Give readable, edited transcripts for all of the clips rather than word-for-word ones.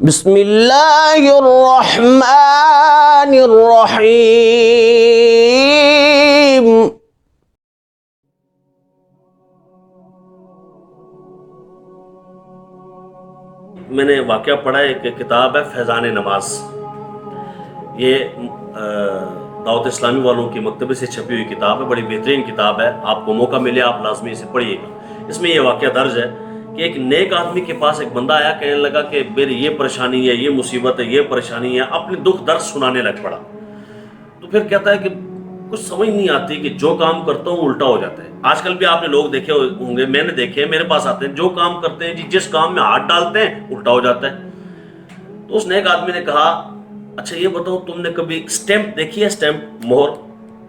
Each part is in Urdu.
بسم اللہ الرحمن الرحیم۔ میں نے واقعہ پڑھا ہے کہ کتاب ہے فیضان نماز، یہ دعوت اسلامی والوں کی مکتبے سے چھپی ہوئی کتاب ہے، بڑی بہترین کتاب ہے، آپ کو موقع ملے آپ لازمی اسے پڑھیے گا۔ اس میں یہ واقعہ درج ہے کہ ایک نیک آدمی کے پاس ایک بندہ آیا، کہنے لگا کہ میری یہ پریشانی ہے، یہ مصیبت ہے، یہ پریشانی ہے، اپنے دکھ درد سنانے لگ پڑا۔ تو پھر کہتا ہے کہ کچھ سمجھ نہیں آتی کہ جو کام کرتا ہوں الٹا ہو جاتا ہے۔ آج کل بھی آپ نے لوگ دیکھے ہوں گے، میں نے دیکھے، میرے پاس آتے ہیں، جو کام کرتے ہیں جی جس کام میں ہاتھ ڈالتے ہیں الٹا ہو جاتا ہے۔ تو اس نیک آدمی نے کہا اچھا یہ بتاؤ تم نے کبھی سٹیمپ دیکھی ہے، سٹیمپ مہر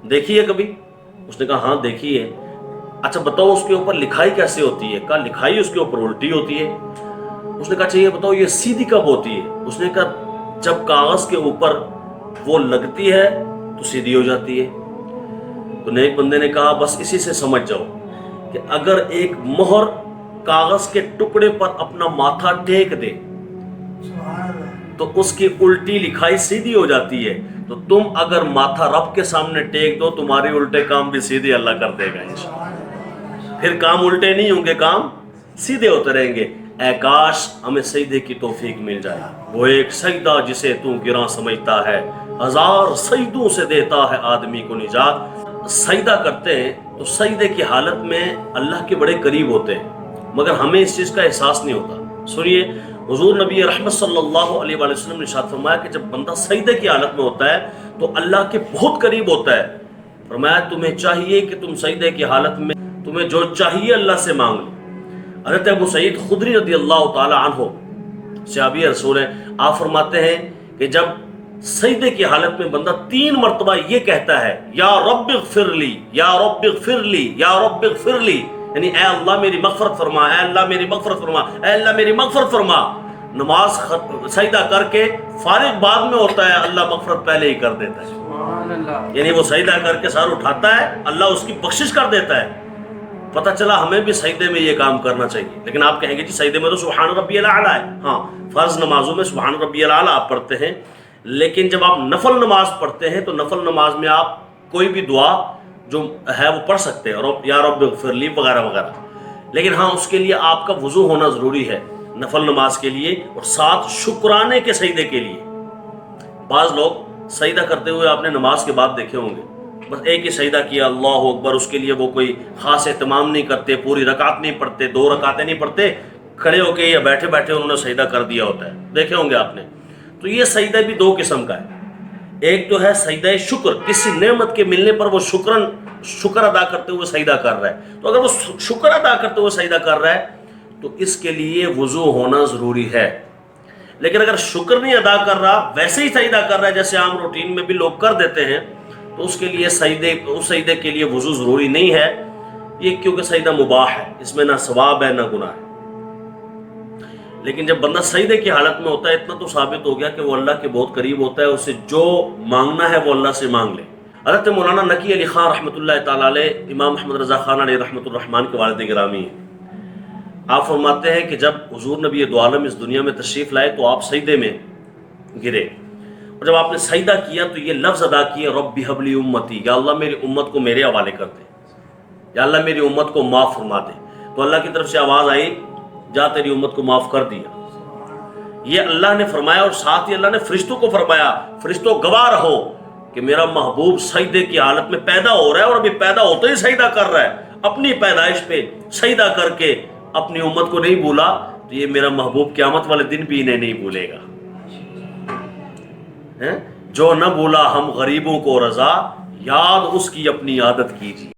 دیکھی ہے کبھی؟ اس نے کہا ہاں دیکھی ہے۔ اچھا بتاؤ اس کے اوپر لکھائی کیسے ہوتی ہے؟ کہا لکھائی اس کے اوپر الٹی ہوتی ہے۔ اس نے کہا اچھا یہ بتاؤ یہ سیدھی کب ہوتی ہے؟ اس نے کہا جب کاغذ کے اوپر وہ لگتی ہے تو سیدھی ہو جاتی ہے۔ تو نیک بندے نے کہا بس اسی سے سمجھ جاؤ کہ اگر ایک مہر کاغذ کے ٹکڑے پر اپنا ماتھا ٹیک دے تو اس کی الٹی لکھائی سیدھی ہو جاتی ہے، تو تم اگر ماتھا رب کے سامنے ٹیک دو تمہاری الٹے کام بھی سیدھے اللہ کر دے گا انشاءاللہ۔ پھر کام الٹے نہیں ہوں گے، کام سیدھے ہوتے رہیں گے۔ اے کاش ہمیں سجدے کی توفیق مل جائے۔ وہ ایک سجدہ جسے تو گراں سمجھتا ہے، ہزار سجدوں سے دیتا ہے آدمی کو نجات۔ سجدہ کرتے ہیں تو سجدے کی حالت میں اللہ کے بڑے قریب ہوتے ہیں، مگر ہمیں اس چیز کا احساس نہیں ہوتا۔ سنیے حضور نبی رحمت صلی اللہ علیہ وآلہ وسلم نے ارشاد فرمایا کہ جب بندہ سجدے کی حالت میں ہوتا ہے تو اللہ کے بہت قریب ہوتا ہے۔ فرمایا تمہیں چاہیے کہ تم سجدے کی حالت میں تمہیں جو چاہیے اللہ سے مانگ لو۔ حضرت ابو سعید خدری رضی اللہ تعالی عنہ صحابی رسول ہیں، آپ فرماتے ہیں کہ جب سجدے کی حالت میں بندہ 3 مرتبہ یہ کہتا ہے یا رب اغفر لی، یا رب اغفر لی، یا رب اغفر لی، یعنی اے اللہ میری مغفرت فرما، اے اللہ میری مغفرت فرما، اے اللہ میری مغفرت فرما۔ نماز سجدہ کر کے فارغ بعد میں ہوتا ہے، اللہ مغفرت پہلے ہی کر دیتا ہے۔ یعنی وہ سجدہ کر کے سر اٹھاتا ہے، اللہ اس کی بخشش کر دیتا ہے۔ پتہ چلا ہمیں بھی سجدے میں یہ کام کرنا چاہیے۔ لیکن آپ کہیں گے جی سجدے میں تو سبحان ربی الاعلیٰ ہے۔ ہاں فرض نمازوں میں سبحان ربی الاعلیٰ آپ پڑھتے ہیں، لیکن جب آپ نفل نماز پڑھتے ہیں تو نفل نماز میں آپ کوئی بھی دعا جو ہے وہ پڑھ سکتے ہیں، یا رب اغفر لی وغیرہ وغیرہ، لیکن ہاں اس کے لیے آپ کا وضو ہونا ضروری ہے نفل نماز کے لیے، اور ساتھ شکرانے کے سجدے کے لیے۔ بعض لوگ سجدہ کرتے ہوئے آپ نے نماز کے بعد دیکھے ہوں گے، بس ایک ہی سجدہ کیا اللہ اکبر، اس کے لیے وہ کوئی خاص اہتمام نہیں کرتے، پوری رکعت نہیں پڑھتے، 2 رکعتیں نہیں پڑھتے، کھڑے ہو کے یا بیٹھے بیٹھے انہوں نے سجدہ کر دیا ہوتا ہے، دیکھے ہوں گے آپ نے۔ تو یہ سجدہ بھی 2 قسم کا ہے۔ ایک تو ہے سجدہ شکر، کسی نعمت کے ملنے پر وہ شکر ادا کرتے ہوئے سجدہ کر رہا ہے، تو اگر وہ شکر ادا کرتے ہوئے سجدہ کر رہا ہے تو اس کے لیے وضو ہونا ضروری ہے۔ لیکن اگر شکر نہیں ادا کر رہا، ویسے ہی سجدہ کر رہا ہے جیسے عام روٹین میں بھی لوگ کر دیتے ہیں، تو اس کے لیے اس سجدے کے لیے وضو ضروری نہیں ہے، یہ کیونکہ سجدہ مباح ہے، اس میں نہ ثواب ہے نہ گناہ ہے۔ لیکن جب بندہ سجدے کی حالت میں ہوتا ہے اتنا تو ثابت ہو گیا کہ وہ اللہ کے بہت قریب ہوتا ہے، اسے جو مانگنا ہے وہ اللہ سے مانگ لے۔ حضرت مولانا نقی علی خان رحمۃ اللہ تعالی علیہ امام محمد رضا خان علیہ رحمۃ الرحمن کے والد گرامی ہیں، آپ فرماتے ہیں کہ جب حضور نبی دو عالم اس دنیا میں تشریف لائے تو آپ سجدے میں گرے، اور جب آپ نے سجدہ کیا تو یہ لفظ ادا کیا رب ہب لی امتی، یا اللہ میری امت کو میرے حوالے کر دے، یا اللہ میری امت کو معاف فرما دے۔ تو اللہ کی طرف سے آواز آئی جا تیری امت کو معاف کر دیا۔ یہ اللہ نے فرمایا، اور ساتھ ہی اللہ نے فرشتوں کو فرمایا فرشتوں گواہ رہو کہ میرا محبوب سجدے کی حالت میں پیدا ہو رہا ہے، اور ابھی پیدا ہوتے ہی سجدہ کر رہا ہے، اپنی پیدائش پہ سجدہ کر کے اپنی امت کو نہیں بھولا، تو یہ میرا محبوب قیامت والے دن بھی انہیں نہیں بھولے گا۔ جو نہ بھولا ہم غریبوں کو رضا، یاد اس کی اپنی عادت کیجیے۔